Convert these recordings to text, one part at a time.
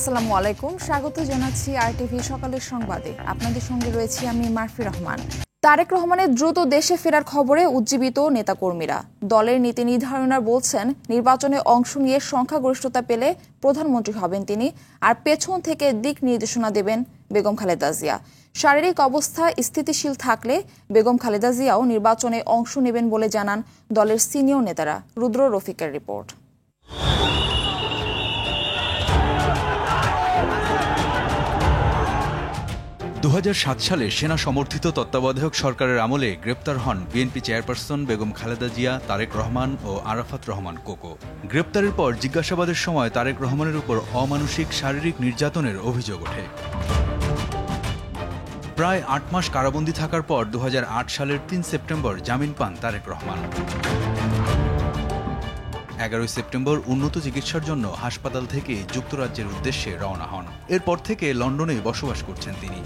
আসসালামু আলাইকুম, স্বাগত জানাচ্ছি আরটিভি সকালের সংবাদে। আপনাদের সঙ্গে রয়েছি আমি মারফি রহমান। তারেক রহমানের দ্রুত দেশে ফেরার খবরে উজ্জীবিত নেতাকর্মীরা। দলের নীতি নির্ধারণার বলছেন, নির্বাচনে অংশ নিয়ে সংখ্যাগরিষ্ঠতা পেলে প্রধানমন্ত্রী হবেন তিনি, আর পেছন থেকে দিক নির্দেশনা দেবেন বেগম খালেদা জিয়া। শারীরিক অবস্থা স্থিতিশীল থাকলে বেগম খালেদা জিয়াও নির্বাচনে অংশ নেবেন বলে জানান দলের সিনিয়র নেতারা। রুদ্র রফিকের রিপোর্ট। 2007 সালে সেনা সমর্থিত তত্ত্বাবধায়ক সরকারের আমলে গ্রেপ্তার হন বিএনপি চেয়ারপারসন বেগম খালেদা জিয়া, তারেক রহমান ও আরাফাত রহমান কোকো। গ্রেপ্তারের পর জিজ্ঞাসাবাদের সময় তারেক রহমানের উপর অমানুষিক শারীরিক নির্যাতনের অভিযোগ ওঠে। প্রায় 8 মাস কারাবন্দী থাকার পর 2008 সালের 3 সেপ্টেম্বর জামিন পান তারেক রহমান। 11 সেপ্টেম্বর উন্নত চিকিৎসার জন্য হাসপাতাল থেকে যুক্তরাজ্যের উদ্দেশ্যে রওনা হন। এরপর থেকে লন্ডনে বসবাস করছেন তিনি।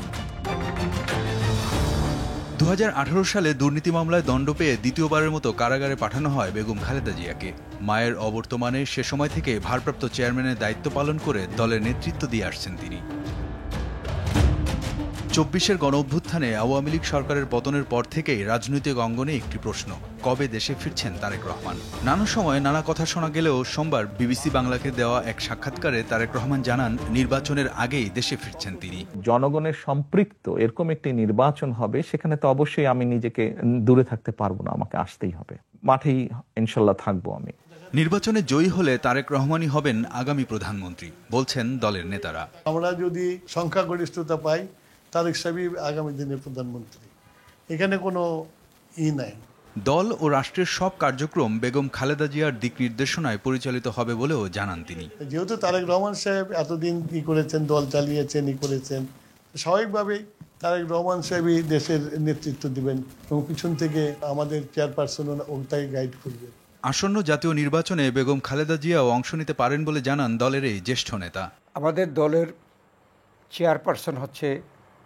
2018 সালে দুর্নীতি মামলায় দণ্ড পেয়ে দ্বিতীয়বারের মতো কারাগারে পাঠানো হয় বেগম খালেদা জিয়াকে। মায়ের অবর্তমানে সে সময় থেকে ভারপ্রাপ্ত চেয়ারম্যানের দায়িত্ব পালন করে দলের নেতৃত্ব দিয়ে আসছেন তিনি। 24-এর গণঅভ্যুত্থানে আওয়ামী লীগ সরকারের পতনের পর থেকেই রাজনৈতিক অঙ্গনে একটি প্রশ্ন, কবে দেশে ফিরছেন তারেক রহমান। নানা সময় নানা কথা শোনা গেলেও সোমবার বিবিসি বাংলাকে দেওয়া এক সাক্ষাৎকারে তারেক রহমান জানান, নির্বাচনের আগেই দেশে ফিরছেন তিনি। জনগণের সম্পৃক্ত এরকম একটি নির্বাচন হবে, সেখানে তো অবশ্যই আমি নিজেকে দূরে থাকতে পারবো না, আমাকে আসতেই হবে। মাঠেই ইনশাল্লাহ থাকবো আমি। নির্বাচনে জয়ী হলে তারেক রহমানই হবেন আগামী প্রধানমন্ত্রী, বলছেন দলের নেতারা। আমরা যদি সংখ্যাগরিষ্ঠতা পাই, তারেক সাহেবই আগামী দিনের প্রধানমন্ত্রী, এখানে কোনো নাই। দল ও রাষ্ট্রের সব কার্যক্রম বেগম খালেদা জিয়ার দিক নির্দেশনায় পরিচালিত হবে বলেও জানান তিনি। যেহেতু তারেক রহমান সাহেব এতদিন করেছেন, দল চালিয়েছেন, করেছেন, স্বাভাবিকভাবেই তারেক রহমান সাহেবই দেশের নেতৃত্ব দিবেন এবং পিছন থেকে আমাদের চেয়ারপারসন তাকে গাইড করবেন। আসন্ন জাতীয় নির্বাচনে বেগম খালেদা জিয়াও অংশ নিতে পারেন বলে জানান দলের এই জ্যেষ্ঠ নেতা। আমাদের দলের চেয়ারপারসন হচ্ছে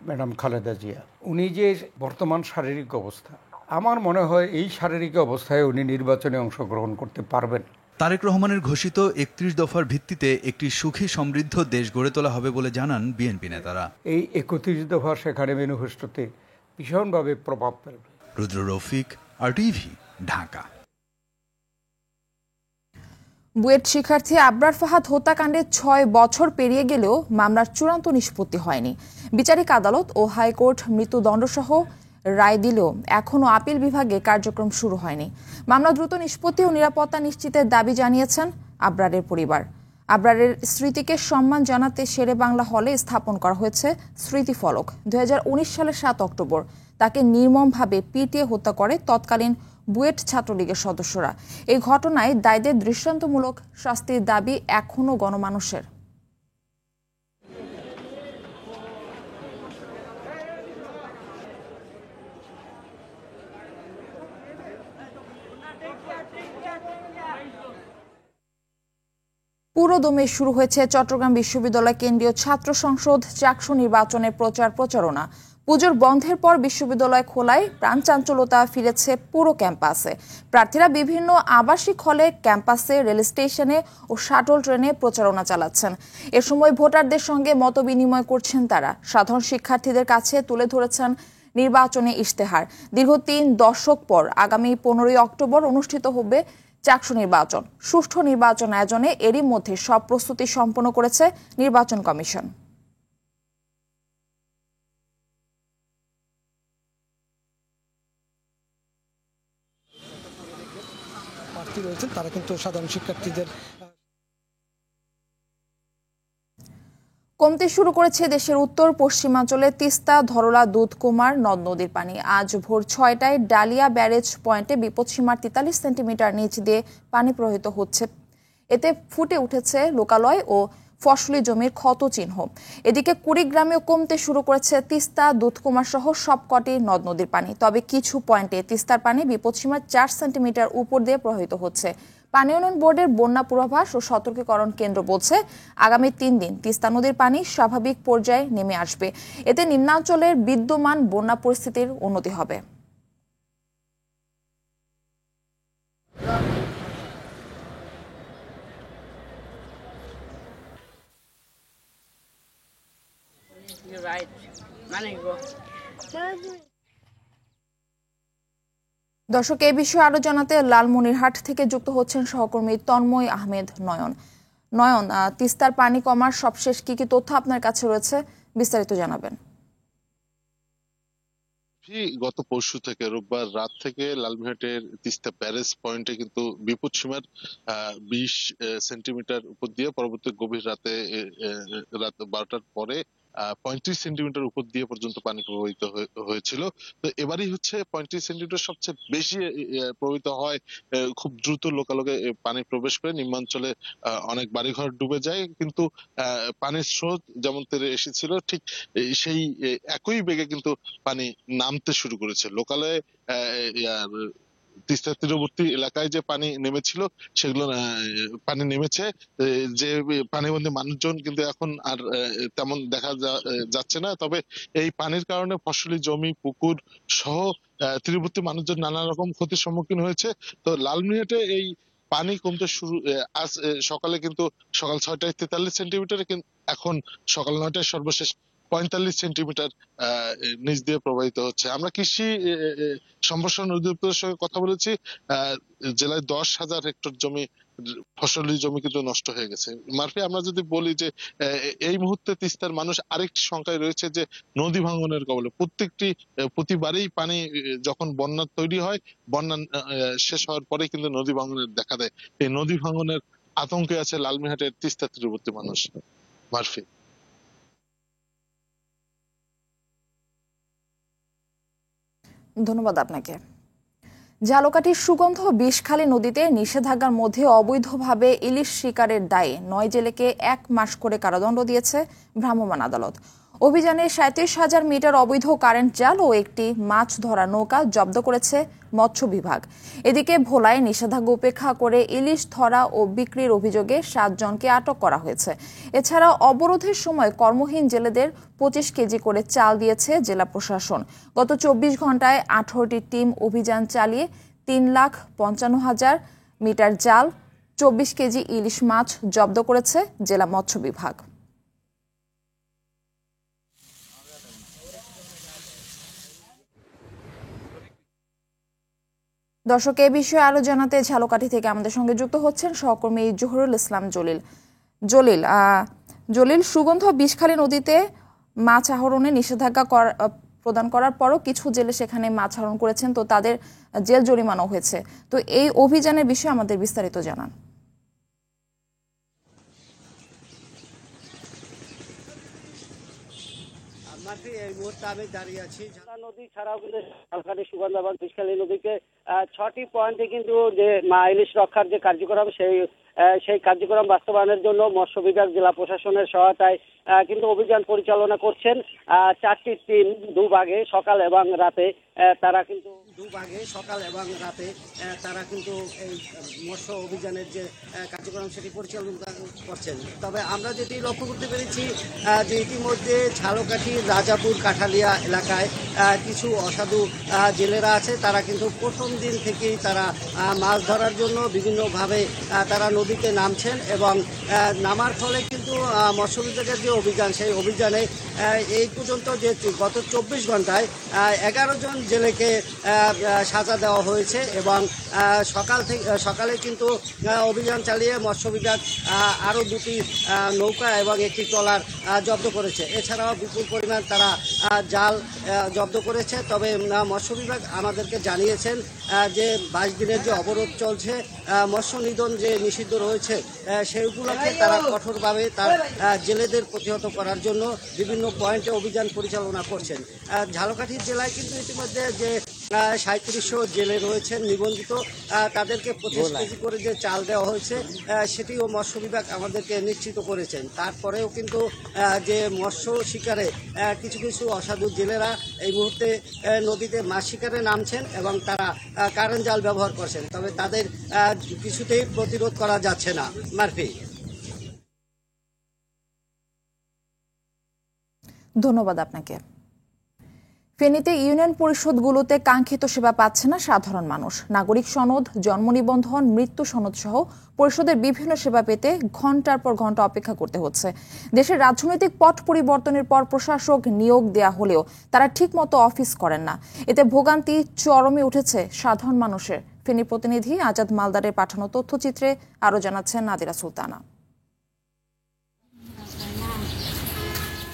ম্যাডাম খালেদা জিয়া। উনি যে বর্তমান শারীরিক অবস্থা, আমার মনে হয় এই শারীরিক অবস্থায় উনি নির্বাচনে অংশগ্রহণ করতে পারবেন। তারেক রহমানের ঘোষিত 31 দফার ভিত্তিতে একটি সুখী সমৃদ্ধ দেশ গড়ে তোলা হবে বলে জানান বিএনপি নেতারা। এই 31 দফা সেখানে ম্যানিফেস্টোতে ভীষণভাবে প্রভাব ফেলবে। রুদ্র রফিক, আরটিভি, ঢাকা। বুয়েট শিক্ষার্থী আবরার ফাহাদ হত্যাকাণ্ডে 6 বছর পেরিয়ে গেলেও মামলার চূড়ান্ত নিষ্পত্তি হয়নি। বিচারিক আদালত ও হাইকোর্ট মৃত্যুদণ্ডসহ রায় দিলেও এখনও আপিল বিভাগে কার্যক্রম শুরু হয়নি। মামলা দ্রুত নিষ্পত্তি ও নিরাপত্তা নিশ্চিতের দাবি জানিয়েছেন আবরারের পরিবার। আবরারের স্মৃতিকে সম্মান জানাতে শেরে বাংলা হলে স্থাপন করা হয়েছে স্মৃতিফলক। 2019 সালের 7 অক্টোবর তাকে নির্মমভাবে পিটিয়ে হত্যা করে তৎকালীন বুয়েট ছাত্রলীগের সদস্যরা। এই ঘটনায় দায়ীদের দৃষ্টান্তমূলক শাস্তির দাবি এখনও গণমানুষের। পুরোদমে শুরু হয়েছে চট্টগ্রাম বিশ্ববিদ্যালয় কেন্দ্রীয় ছাত্র সংসদ চাকসু নির্বাচনের প্রচারণা। পুজোর বন্ধের পর বিশ্ববিদ্যালয় খোলায় প্রাণচাঞ্চলতা ফিরেছে পুরো ক্যাম্পাসে। প্রার্থীরা বিভিন্ন আবাসিক হলে, ক্যাম্পাসে, রেল স্টেশনে ও শাটল ট্রেনে প্রচারণা চালাচ্ছেন। এ সময় ভোটারদের সঙ্গে মতবিনিময় করছেন তারা। সাধারণ শিক্ষার্থীদের কাছে তুলে ধরেছেন নির্বাচনী ইশতেহার। দীর্ঘ 3 দশক পর আগামী 15 অক্টোবর অনুষ্ঠিত হবে চাকসু নির্বাচন। সুষ্ঠু নির্বাচন আয়োজনে এরই মধ্যে সব প্রস্তুতি সম্পন্ন করেছে নির্বাচন কমিশন। তারা কিন্তু সাধারণ শিক্ষার্থীদের কমতে শুরু করেছে দেশের উত্তর পশ্চিমাঞ্চলে তিস্তা, ধরলা, দুধকুমার নদ নদীর পানি। আজ ভোর 6টায় ডালিয়া ব্যারেজ পয়েন্টে বিপদসীমার 43 সেন্টিমিটার নিচ দিয়ে পানি প্রবাহিত হচ্ছে। এতে ফুটে উঠেছে লোকালয় ও ফসলি জমির ক্ষত চিহ্ন। এদিকে কুড়িগ্রামেও কমতে শুরু করেছে তিস্তা, দুধকুমার সহ সবকটি নদ নদীর পানি। তবে কিছু পয়েন্টে তিস্তার পানি বিপদসীমার 4 সেন্টিমিটার উপর দিয়ে প্রবাহিত হচ্ছে। পানি উন্নয়ন বোর্ডের বন্যা পূর্বাভাস ও সতর্কীকরণ কেন্দ্র বলছে, আগামী 3 দিন তিস্তা নদীর পানি স্বাভাবিক পর্যায়ে নেমে আসবে। এতে নিম্নাঞ্চলের বিদ্যমান বন্যা পরিস্থিতির উন্নতি হবে। দর্শক, এই বিষয়ে আরো জানাতে লালমনিরহাট থেকে যুক্ত হচ্ছেন সহকর্মী তন্ময় আহমেদ নয়ন। নয়ন, তিস্তার পানি কমার সবশেষ কি কি তথ্য আপনার কাছে রয়েছে, বিস্তারিত জানাবেন। গত পরশু থেকে রোববার রাত থেকে লালমনিরহাটের তিস্তা ব্যারেজ পয়েন্টে কিন্তু বিপদসীমার 20 সেন্টিমিটার উপর দিয়ে পরবর্তী গভীর রাতে রাত 12টার পরে 35 সেন্টিমিটার উপর দিয়ে পর্যন্ত পানি প্রবাহিত হয়েছিল। তো এবারই হচ্ছে 35 সেন্টিমিটার সবচেয়ে বেশি প্রবাহিত হয়। খুব দ্রুত লোকালয়ে পানি প্রবেশ করে নিম্নাঞ্চলে অনেক বাড়িঘর ডুবে যায়, কিন্তু পানির স্রোত যেমন তেরে এসেছিল ঠিক সেই একই বেগে কিন্তু পানি নামতে শুরু করেছে। লোকালয়ে তিস্তা তীরবর্তী এলাকায় যে পানি নেমেছিল সেগুলো পানি নেমেছে, যে পানিবন্দী মানুষজন কিন্তু এখন আর তেমন দেখা যাচ্ছে না। তবে এই পানির কারণে ফসলি জমি, পুকুর সহ তীরবর্তী মানুষজন নানা রকম ক্ষতির সম্মুখীন হয়েছে। তো লালমনিরহাটে এই পানি কমতে শুরু আজ সকালে কিন্তু সকাল 6টায় 43 সেন্টিমিটার, এখন সকাল 9টায় সর্বশেষ 45 সেন্টিমিটার নিচ দিয়ে প্রবাহিত হচ্ছে। আমরা কৃষি সম্প্রসারণ অধিদপ্তরের সঙ্গে কথা বলেছি। জেলায় 10,000 হেক্টর জমি, ফসলি জমি কিন্তু নষ্ট হয়ে গেছে। মারফি, আমরা যদি বলি যে এই মুহূর্তে তিস্তার মানুষ আরেকটি সংখ্যায় রয়েছে যে নদী ভাঙনের কবলে। প্রতিবারই পানি যখন বন্যা তৈরি হয়, বন্যা শেষ হওয়ার পরে কিন্তু নদী ভাঙনের দেখা দেয়। এই নদী ভাঙনের আতঙ্কে আছে লালমনিরহাটের তিস্তা তীরবর্তী মানুষ। মারফি। ধন্যবাদ আপনাকে। ঝালকাঠির সুগন্ধ বিষখালী নদীতে নিষেধাজ্ঞার মধ্যে অবৈধভাবে ইলিশ শিকারের দায়ে 9 জেলেকে 1 মাস করে কারাদণ্ড দিয়েছে ভ্রাম্যমাণ আদালত। অভিযানে 37,000 মিটার অবৈধ কারেন্ট জাল ও একটি মাছ ধরা নৌকা জব্দ করেছে মৎস্য বিভাগ। এদিকে ভোলায় নিষেধাজ্ঞা উপেক্ষা করে ইলিশ ধরা ও বিক্রির অভিযোগে 7 জনকে আটক করা হয়েছে। এছাড়া অবরোধের সময় কর্মহীন জেলেদের 25 কেজি করে চাল দিয়েছে জেলা প্রশাসন। গত 24 ঘন্টায় 18টি টিম অভিযান চালিয়ে 3,55,000 মিটার জাল, 24 কেজি ইলিশ মাছ জব্দ করেছে জেলা মৎস্য বিভাগ। দর্শক, এ বিষয়ে আরো জানাতে ঝালকাঠি থেকে আমাদের সঙ্গে যুক্ত হচ্ছেন সহকর্মী জহুরুল ইসলাম জলিল। সুগন্ধ বিষখালী নদীতে মাছ আহরণে নিষেধাজ্ঞা প্রদান করার পরও কিছু জেলে সেখানে মাছ আহরণ করেছেন, তো তাদের জেল জরিমানাও হয়েছে। তো এই অভিযানের বিষয়ে আমাদের বিস্তারিত জানান। এই মুহূর্তে আমি দাঁড়িয়ে আছি নদী ছাড়াও কিন্তু ঝালকাঠি সুগন্ধ এবং বিষখালী নদীকে 6টি পয়েন্টে কিন্তু যে ইলিশ রক্ষার যে কার্যক্রম সেই কার্যক্রম বাস্তবায়নের জন্য মৎস্য বিভাগ জেলা প্রশাসনের সহায়তায় কিন্তু অভিযান পরিচালনা করছেন 4টি টিম দুভাগে সকাল এবং রাতে। তারা কিন্তু এই মৎস্য অভিযানের যে কার্যক্রম সেটি পরিচালনা করছেন। তবে আমরা যেটি লক্ষ্য করতে পেরেছি যে ইতিমধ্যে ঝালকাঠি, রাজাপুর, কাঠালিয়া এলাকায় কিছু অসাধু জেলেরা আছে। তারা কিন্তু প্রথম দিন থেকেই তারা মাছ ধরার জন্য বিভিন্নভাবে তারা নদীতে নামছেন এবং নামার ফলে কিন্তু মৎস্য বিভাগের যে অভিযান, সেই অভিযানে এই পর্যন্ত যে গত 24 ঘন্টায় 11 জন জেলেকে সাজা দেওয়া হয়েছে এবং সকালে কিন্তু অভিযান চালিয়ে মৎস্য বিভাগ আরও 2টি নৌকা এবং একটি ট্রলার জব্দ করেছে। এছাড়াও বিপুল পরিমাণ তারা জাল জব্দ করেছে। তবে মৎস্য বিভাগ আমাদেরকে জানিয়েছেন যে 22 দিনের যে অবরোধ চলছে, মৎস্য নিধন যে নিষিদ্ধ রয়েছে, সেইগুলোকে তারা কঠোরভাবে তার জেলেদের প্রতিহত করার জন্য বিভিন্ন পয়েন্টে অভিযান পরিচালনা করছেন। ঝালকাঠি জেলায় কিন্তু ইতিমধ্যে যে 3700 জেলে রয়েছেন নিবন্ধিত, তাদেরকে 25 কেজি করে যে চাল দেওয়া হয়েছে সেটিও মৎস্য বিভাগ আমাদেরকে নিশ্চিত করেছেন। তারপরেও কিন্তু যে মৎস্য শিকারে কিছু কিছু অসাধু জেলেরা এই মুহূর্তে নদীতে মাছ শিকারে নামছেন এবং তারা কারেন্ট জাল ব্যবহার করছেন। তবে তাদের কিছুতেই প্রতিরোধ করা যাচ্ছে না। মারফি। ধন্যবাদ আপনাকে। ফেনীতে ইউনিয়ন পরিষদগুলোতে কাঙ্ক্ষিত সেবা পাচ্ছে না সাধারণ মানুষ। নাগরিক সনদ, জন্ম নিবন্ধন, মৃত্যু সনদ সহ পরিষদের বিভিন্ন সেবা পেতে ঘন্টার পর ঘন্টা অপেক্ষা করতে হচ্ছে। দেশের রাজনৈতিক পট পরিবর্তনের পর প্রশাসক নিয়োগ দেয়া হলেও তারা ঠিকমতো অফিস করেন না। এতে ভোগান্তি চরমে উঠেছে সাধারণ মানুষের। ফেনী প্রতিনিধি আজাদ মালদারের পাঠানো তথ্যচিত্রে আরও জানাচ্ছেন নাদিরা সুলতানা।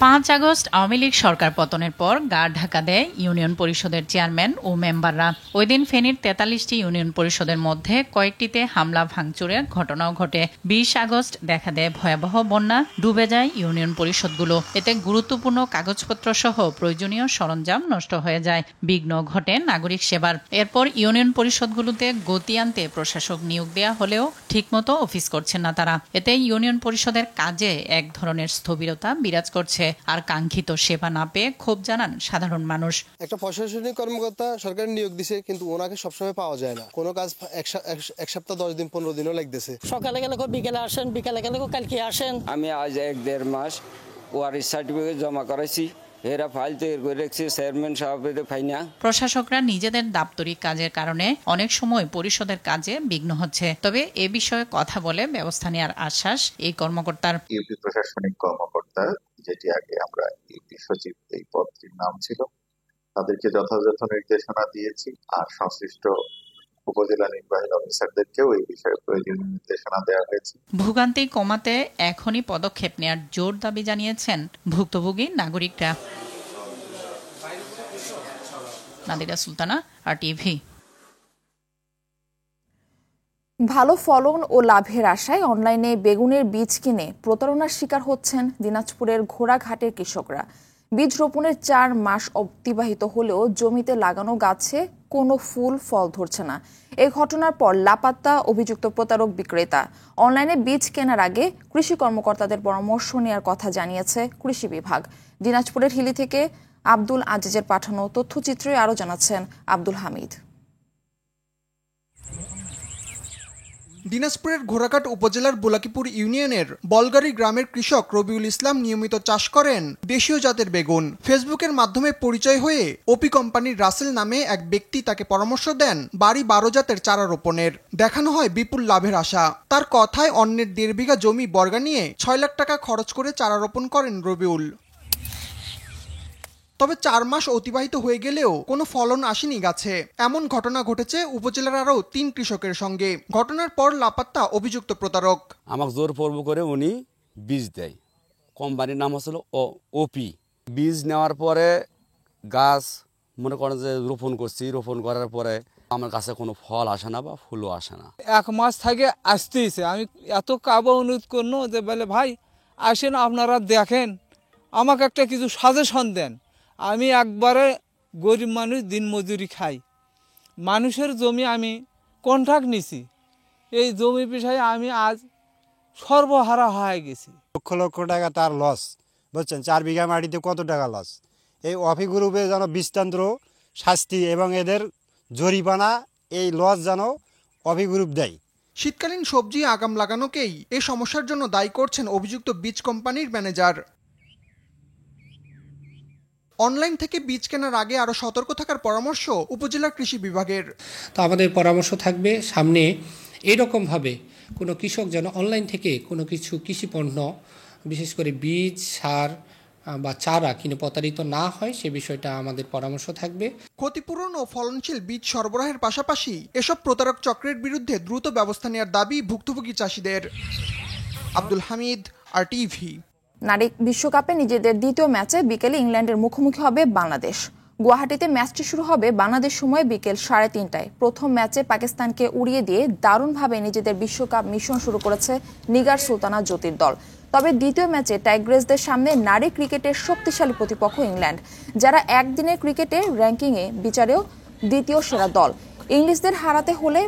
5 আগস্ট আওয়ামী লীগ সরকার পতনের পর গা ঢাকা দেয় ইউনিয়ন পরিষদের চেয়ারম্যান ও মেম্বাররা। ওই দিন ফেনীর 43টি ইউনিয়ন পরিষদের মধ্যে কয়েকটিতে হামলা ভাঙচুরের ঘটনাও ঘটে। 20 আগস্ট দেখা দেয় ভয়াবহ বন্যা, ডুবে যায় ইউনিয়ন পরিষদগুলো। এতে গুরুত্বপূর্ণ কাগজপত্র সহ প্রয়োজনীয় সরঞ্জাম নষ্ট হয়ে যায়। বিঘ্ন ঘটে নাগরিক সেবার। এরপর ইউনিয়ন পরিষদগুলোতে গতি আনতে প্রশাসক নিয়োগ দেয়া হলেও ঠিকমতো অফিস করছেন না তারা। এতে ইউনিয়ন পরিষদের কাজে এক ধরনের স্থবিরতা বিরাজ করছে। আর কাঙ্ক্ষিত সেবা না পেয়ে ক্ষোভ জানান সাধারণ মানুষ। একটা প্রশাসনিক কর্মকর্তা সরকার নিয়োগ দিছে, কিন্তু ওনাকে সবসময় পাওয়া যায় না। কোনো কাজ এক সপ্তাহ 10 দিন 15 দিনও লাগতেছে। সকালে গেলে বিকেলে আসেন, বিকেলে গেলে কালকে আসেন। আমি আজ 1-1.5 মাস ওয়ারিশ সার্টিফিকেট জমা করাইছি, এরা ফাইল তৈরি করে রেখেছে, চেয়ারম্যান সাহেবের ফাই না। প্রশাসকরা নিজেদের দাপ্তরিক কাজের কারণে অনেক সময় পরিষদের কাজে বিঘ্ন হচ্ছে। তবে এ বিষয়ে কথা বলে ব্যবস্থা নেওয়ার আশ্বাস এই কর্মকর্তার। ইউপি প্রশাসনিক কর্মকর্তা, যেটি আগে আমরা ইউপি সচিব এই পদটির নাম ছিল, তাদেরকে যথাযথ নির্দেশনা দিয়েছি। আর সংশ্লিষ্ট উপজেলা নির্বাহী অফিসারদেরকেও এই বিষয়ে প্রয়োজনীয় নির্দেশনা দেওয়া হয়েছে। ভোগান্তি কমাতে এখনই পদক্ষেপ নেওয়ার জোর দাবি জানিয়েছেন ভুক্তভোগী নাগরিকরা। নাদিরা সুলতানা, RTV। ভালো ফলন ও লাভের আশায় অনলাইনে বেগুনের বীজ কিনে প্রতারণার শিকার হচ্ছেন দিনাজপুরের ঘোড়াঘাটের কৃষকরা। বীজ রোপণের 4 মাস অতিবাহিত হলেও জমিতে লাগানো গাছে কোনো ফুল ফল ধরছে না। এই ঘটনার পর লাপাত্তা অভিযুক্ত প্রতারক বিক্রেতা। অনলাইনে বীজ কেনার আগে কৃষি কর্মকর্তাদের পরামর্শ নেওয়ার কথা জানিয়েছে কৃষি বিভাগ। দিনাজপুরের হিলি থেকে আব্দুল আজিজের পাঠানো তথ্যচিত্রে আরও জানাচ্ছেন আব্দুল হামিদ। দিনাজপুরের ঘোড়াঘাট উপজেলার বুলাকিপুর ইউনিয়নের বলগাড়ি গ্রামের কৃষক রবিউল ইসলাম নিয়মিত চাষ করেন দেশীয় জাতের বেগুন। ফেসবুকের মাধ্যমে পরিচয় হয়ে ওপি কোম্পানির রাসেল নামে এক ব্যক্তি তাকে পরামর্শ দেন বাড়ি 12 জাতের চারা রোপণের। দেখানো হয় বিপুল লাভের আশা। তার কথায় অন্যের 1.5 বিঘা জমি বর্গা নিয়ে 6 লাখ টাকা খরচ করে চারা রোপণ করেন রবিউল। তবে 4 মাস অতিবাহিত হয়ে গেলেও কোনো ফলন আসেনি গাছে। এমন ঘটনা ঘটেছে উপজেলার আরও 3 কৃষকের সঙ্গে। ঘটনার পর লাপাত্তা অভিযুক্ত প্রতারক। আমাকে জোর পর্ব করে উনি বীজ দেয়। কোম্পানির নাম হচ্ছিল ওপি। বীজ নেওয়ার পরে গাছ মনে করেন যে রোপণ করছি, রোপণ করার পরে আমার কাছে কোনো ফল আসে না বা ফুলও আসে না। 1 মাস থেকে আসতেইছে। আমি এত কাবা অনুরোধ করলো যে বলে ভাই আসেন, আপনারা দেখেন, আমাকে একটা কিছু সাজেশন দেন। আমি একবারে গরিব মানুষ, দিন মজুরি খাই। মানুষের জমি আমি কন্ট্রাক্ট নিছি। এই জমি বিষয়ে আমি আজ সর্বহারা হয়ে গেছি। লক্ষ লক্ষ টাকা তার লস, বুঝছেন। 4 বিঘা মাটিতে কত টাকা লস। এই অফি গ্রুপে যেন বিস্তান্ত্র শাস্তি এবং এদের জরিমানা, এই লস যেন অফি গ্রুপ দেয়। শীতকালীন সবজি আগাম লাগানোকেই এই সমস্যার জন্য দায়ী করছেন অভিযুক্ত বীজ কোম্পানির ম্যানেজার। অনলাইন থেকে বীজ কেনার আগে আরো সতর্ক থাকার পরামর্শ উপজেলা কৃষি বিভাগের। তো আমাদের পরামর্শ থাকবে সামনে এরকমভাবে কোনো কৃষক যেন অনলাইন থেকে কোনো কিছু কৃষি পণ্য, বিশেষ করে বীজ, সার বা চারা কিনে প্রতারিত না হয়, সে বিষয়টা আমাদের পরামর্শ থাকবে। ক্ষতিপূরণ ও ফলনশীল বীজ সরবরাহের পাশাপাশি এসব প্রতারক চক্রের বিরুদ্ধে দ্রুত ব্যবস্থা নেওয়ার দাবি ভুক্তভোগী চাষিদের। আব্দুল হামিদ, RTV। নারী বিশ্বকাপে নিজেদের দ্বিতীয় ম্যাচে বিকেলে ইংল্যান্ডের মুখোমুখি হবে বাংলাদেশ। গুয়াহাটিতে ম্যাচটি শুরু হবে বাংলাদেশ সময় বিকেল 3:30টায়। প্রথম ম্যাচে পাকিস্তানকে উড়িয়ে দিয়ে দারুণভাবে নিজেদের বিশ্বকাপ মিশন শুরু করেছে নিগার সুলতানা জ্যোতির দল। তবে দ্বিতীয় ম্যাচে টাইগ্রেসদের সামনে নারী ক্রিকেটের শক্তিশালী প্রতিপক্ষ ইংল্যান্ড, যারা একদিনের ক্রিকেটের র্যাঙ্কিংয়ে বিচারেও দ্বিতীয় সেরা দল। ইংলিশদের হারাতে হলে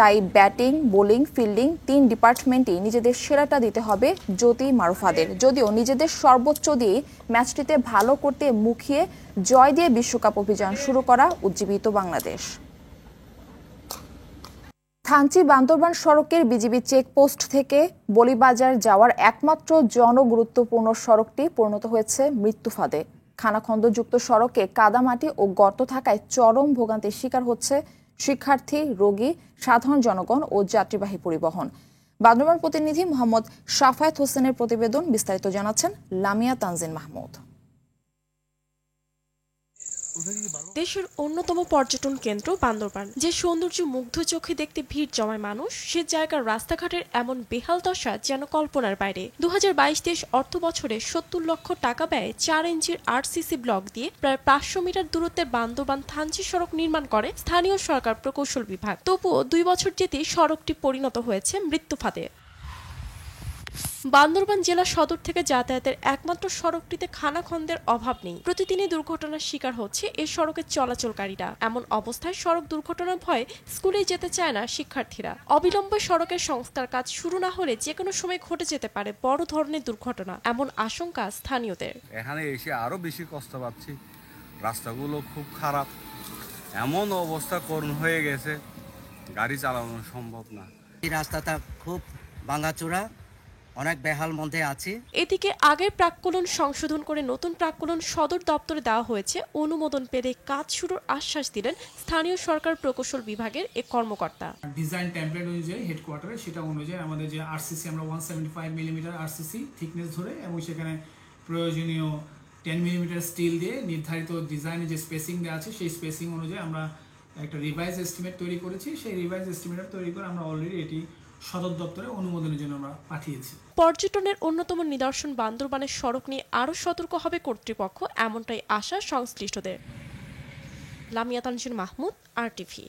তাই ব্যাটিং, বোলিং, ফিল্ডিং 3 ডিপার্টমেন্টেই নিজেদের সেরাটা দিতে হবে জ্যোতি মারুফাদের। যদিও নিজেদের সর্বোচ্চ দিয়ে ম্যাচটিতে ভালো করতে মুখিয়ে জয় দিয়ে বিশ্বকাপ অভিযান শুরু করা উজ্জীবিত বাংলাদেশ। থানচি বান্দরবান সড়কের বিজিবি চেকপোস্ট থেকে বলিবাজার যাওয়ার একমাত্র জনগুরুত্বপূর্ণ সড়কটি পরিণত হয়েছে মৃত্যু ফাঁদে। খানাখন্দযুক্ত সড়কে কাদামাটি ও গর্ত থাকায় চরম ভোগান্তির শিকার হচ্ছে শিক্ষার্থী, রোগী, সাধারণ জনগণ ও যাত্রীবাহী পরিবহন। বান্দরবান প্রতিনিধি মোহাম্মদ শাফায়েত হোসেনের প্রতিবেদন, বিস্তারিত জানাচ্ছেন লামিয়া তানজিন মাহমুদ। দেশের অন্যতম পর্যটন কেন্দ্র বান্দরবান, যে সৌন্দর্য মুগ্ধ চোখে দেখতে ভিড় জমায় মানুষ, সে জায়গার রাস্তাঘাটের এমন বেহাল দশা যেন কল্পনার বাইরে। 2022-23 অর্থ বছরে 70 লক্ষ টাকা ব্যয়ে 4 ইঞ্চির আরসিসি ব্লক দিয়ে প্রায় 500 মিটার দূরত্বে বান্দরবান থানচি সড়ক নির্মাণ করে স্থানীয় সরকার প্রকৌশল বিভাগ। তবুও 2 বছর যেতেই সড়কটি পরিণত হয়েছে মৃত্যুফাতে। বান্দরবান জেলা সদর থেকে যাতায়াতের একমাত্র সড়কটিতে খানাখন্দের অভাব নেই। প্রতিদিনই দুর্ঘটনার শিকার হচ্ছে এই সড়কের চলাচলকারীরা। এমন অবস্থায় সড়ক দুর্ঘটনার ভয়ে স্কুলে যেতে চায় না শিক্ষার্থীরা। অবিলম্বে সড়কের সংস্কার কাজ শুরু না হলে যে কোনো সময় ঘটে যেতে পারে বড় ধরনের দুর্ঘটনা, এমন আশঙ্কা স্থানীয়দের। এখানে এসে আরো বেশি কষ্ট পাচ্ছি, রাস্তাগুলো খুব খারাপ, এমন অবস্থা করুণ হয়ে গেছে গাড়ি চালানো সম্ভব না। এই রাস্তাটা খুব ভাঙাচোরা, অনেক বেহাল মধ্যে আছে। এদিকে আগের প্রাক্কলন সংশোধন করে নতুন প্রাক্কলন সদর দপ্তরে দেওয়া হয়েছে। অনুমোদন পেলে কাজ শুরুর আশ্বাস দিলেন স্থানীয় সরকার প্রকৌশল বিভাগের এক কর্মকর্তা। ডিজাইন টেমপ্লেট অনুযায়ী হেডকোয়ার্টারে সেটা অনুযায়ী আমাদের যে আরসিসি আমরা 175 মিলিমিটার আরসিসি থিকনেস ধরে এবং সেখানে প্রয়োজনীয় 10 মিলিমিটার স্টিল দিয়ে নির্ধারিত ডিজাইনে যে স্পেসিং দেওয়া আছে সেই স্পেসিং অনুযায়ী আমরা একটা রিভাইজ এস্টিমেট তৈরি করেছি। সেই রিভাইজ এস্টিমেট তৈরি করে আমরা অলরেডি এটি সদর দপ্তরে অনুমোদনের জন্য আমরা পাঠিয়েছি। পর্যটনের অন্যতম নিদর্শন বান্দরবানের সড়ক নিয়ে আরো সতর্ক হবে কর্তৃপক্ষ, এমনটাই আশা সংশ্লিষ্টদের। লামিয়া তানজিন মাহমুদ, আরটিভি।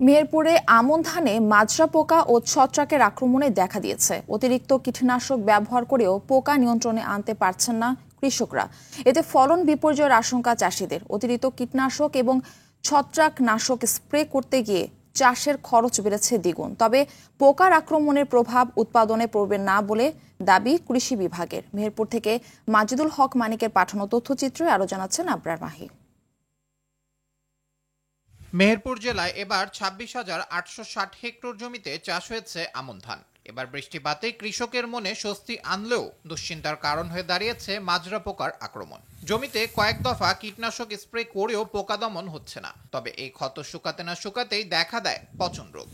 মেহেরপুরে আমন ধানে মাজরা পোকা ও ছত্রাকের আক্রমণে দেখা দিয়েছে। অতিরিক্ত কীটনাশক ব্যবহার করেও পোকা নিয়ন্ত্রণে আনতে পারছেন না কৃষকরা। এতে ফলন বিপর্যয়ের আশঙ্কা চাষিদের। অতিরিক্ত কীটনাশক এবং ছত্রাকনাশক স্প্রে করতে গিয়ে চাষের খরচ বেড়েছে দ্বিগুণ। তবে পোকার আক্রমণের প্রভাব উৎপাদনে পড়বে না বলে দাবি কৃষি বিভাগের। মেহেরপুর থেকে মাজিদুল হক মানিকের পাঠানো তথ্যচিত্রে আরো জানাচ্ছেন আবরার মাহি। মেহেরপুর জেলায় এবার 26,860 হেক্টর জমিতে চাষ হয়েছে আমন ধান। এবার বৃষ্টিপাতে কৃষকের মনে স্বস্তি আনলেও দুশ্চিন্তার কারণ হয়ে দাঁড়িয়েছে মাজরা পোকার আক্রমণ। জমিতে কয়েক দফা কীটনাশক স্প্রে করেও পোকা দমন হচ্ছে না। তবে এই ক্ষত শুকাতে না শুকাতেই দেখা দেয় পচন রোগ।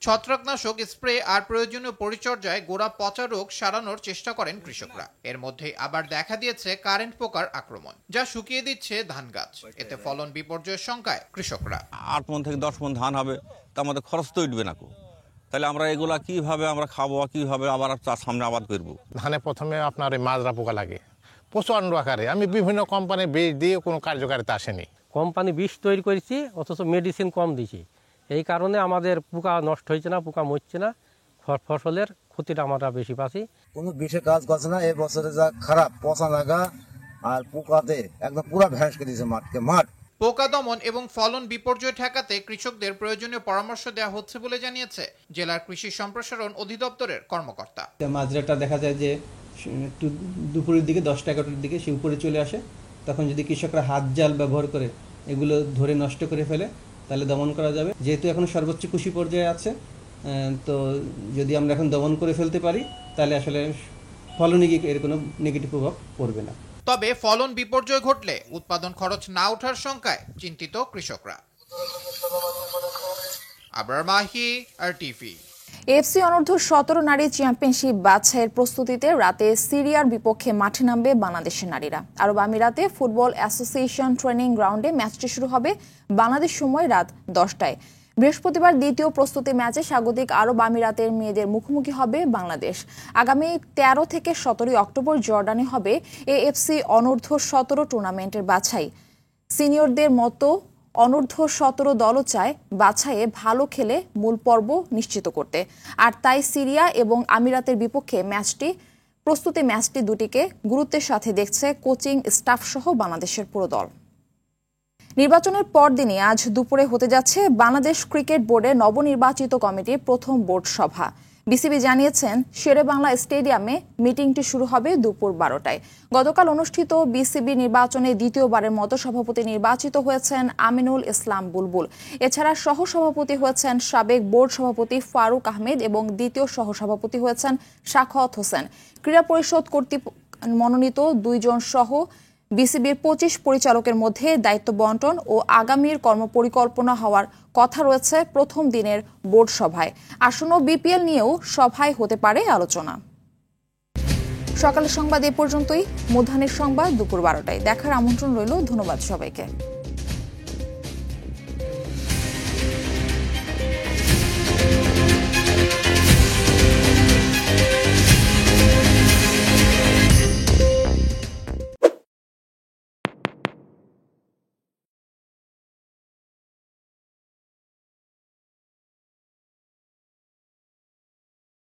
ছত্রাকনাশক স্প্রে আর প্রয়োজনীয় পরিচর্যায় গোড়া পচা রোগ সারানোর চেষ্টা করেন কৃষকরা। এর মধ্যেই আবার দেখা দিয়েছে কারেন্ট পোকার আক্রমণ, যা শুকিয়ে দিচ্ছে ধান গাছ। এতে ফলন বিপর্যয়ের শঙ্কায় কৃষকরা। 8 মণ থেকে 10 মণ ধান হবে, তা আমাদের খরচ তো উঠবে না। তাহলে আমরা এগুলা কিভাবে আমরা খাবো, কিভাবে আবার তার সামনে আবাদ করবো? ধানে প্রথমে আপনার মাজরা পোকা লাগে প্রচন্ড আকারে। আমি বিভিন্ন কোম্পানির বীজ দিয়ে কোনো কার্যকারিতা আসেনি। কোম্পানি বীজ তৈরি করেছি, অথচ মেডিসিন কম দিছি। এই কারণে আমাদের পোকা নষ্ট হয়েছে না, পোকা মরছে না, ফসলের ক্ষতিটা আমরা বেশি পাচ্ছি। কোনো বিষে কাজ করছে না। এই বছরে যা খারাপ, পচা লাগা আর পোকাতে একদম পুরা ভ্যাস করে দিয়েছে মাঠকে মাঠ। পোকা দমন এবং ফলন বিপর্যয় ঠেকাতে কৃষকদের প্রয়োজনীয় পরামর্শ দেওয়া হচ্ছে বলে জানিয়েছে জেলার কৃষি সম্প্রসারণ অধিদপ্তরের কর্মকর্তা। মাজরাটা দেখা যায় যে একটু দুপুরের দিকে 10-11টার দিকে সে উপরে চলে আসে। তখন যদি কৃষকরা হাত জাল ব্যবহার করে এগুলো ধরে নষ্ট করে ফেলে তাহলে দমন করা যাবে। যেহেতু এখন সর্বোচ্চ কুশি পর্যায়ে আছে, তো যদি আমরা এখন দমন করে ফেলতে পারি তাহলে আসলে ফলনে গিয়ে এর কোনো নেগেটিভ প্রভাব পড়বে না। তবে ফলন বিপর্যয় ঘটলে উৎপাদন খরচ না ওঠার শঙ্কায় চিন্তিত কৃষকরা। আবরার মাহি, আরটিভি। এফসি অনূর্ধ্ব 17 নারী চ্যাম্পিয়নশিপ বাছাইয়ের প্রস্তুতিতে রাতে সিরিয়ার বিপক্ষে মাঠে নামবে বাংলাদেশের নারীরা। আরব আমিরাতে ফুটবল অ্যাসোসিয়েশন ট্রেনিং গ্রাউন্ডে ম্যাচটি শুরু হবে বাংলাদেশ সময় রাত 10টায়। বৃহস্পতিবার দ্বিতীয় প্রস্তুতি ম্যাচে স্বাগতিক আরব আমিরাতের মেয়েদের মুখোমুখি হবে বাংলাদেশ। আগামী 13 থেকে 17 অক্টোবর জর্ডানে হবে এএফসি অনূর্ধ্ব 17 টুর্নামেন্টের বাছাই। সিনিয়রদের মতো অনূর্ধ্ব 17 দলও চায় বাছাইয়ে ভালো খেলে মূল পর্ব নিশ্চিত করতে। আর তাই সিরিয়া এবং আমিরাতের বিপক্ষে প্রস্তুতি ম্যাচটি দুটিকে গুরুত্বের সাথে দেখছে কোচিং স্টাফ সহ বাংলাদেশের পুরো দল। নির্বাচনের পরদিনই আজ দুপুরে হতে যাচ্ছে বাংলাদেশ ক্রিকেট বোর্ডের নবনির্বাচিত কমিটির প্রথম বোর্ড সভা। বিসিবি জানিয়েছেন শেরেবাংলা স্টেডিয়ামে মিটিংটি শুরু হবে দুপুর 12টায়। গতকাল অনুষ্ঠিত বিসিবি নির্বাচনে দ্বিতীয়বারের মতো সভাপতি নির্বাচিত হয়েছেন আমিনুল ইসলাম বুলবুল। এছাড়া সহসভাপতি হয়েছেন সাবেক বোর্ড সভাপতি ফারুক আহমেদ এবং দ্বিতীয় সহসভাপতি হয়েছেন সাখাওয়াত হোসেন। ক্রীড়া পরিষদ কর্তৃক মনোনীত 2 জন সহ বিসিবির 25 পরিচালকের মধ্যে দায়িত্ব বন্টন ও আগামীর কর্মপরিকল্পনা হওয়ার কথা রয়েছে প্রথম দিনের বোর্ড সভায়। আসন্ন বিপিএল নিয়েও সভায় হতে পারে আলোচনা। সকালের সংবাদ এ পর্যন্তই। মধ্যাহ্নের সংবাদ দুপুর 12টায় দেখার আমন্ত্রণ রইল। ধন্যবাদ সবাইকে।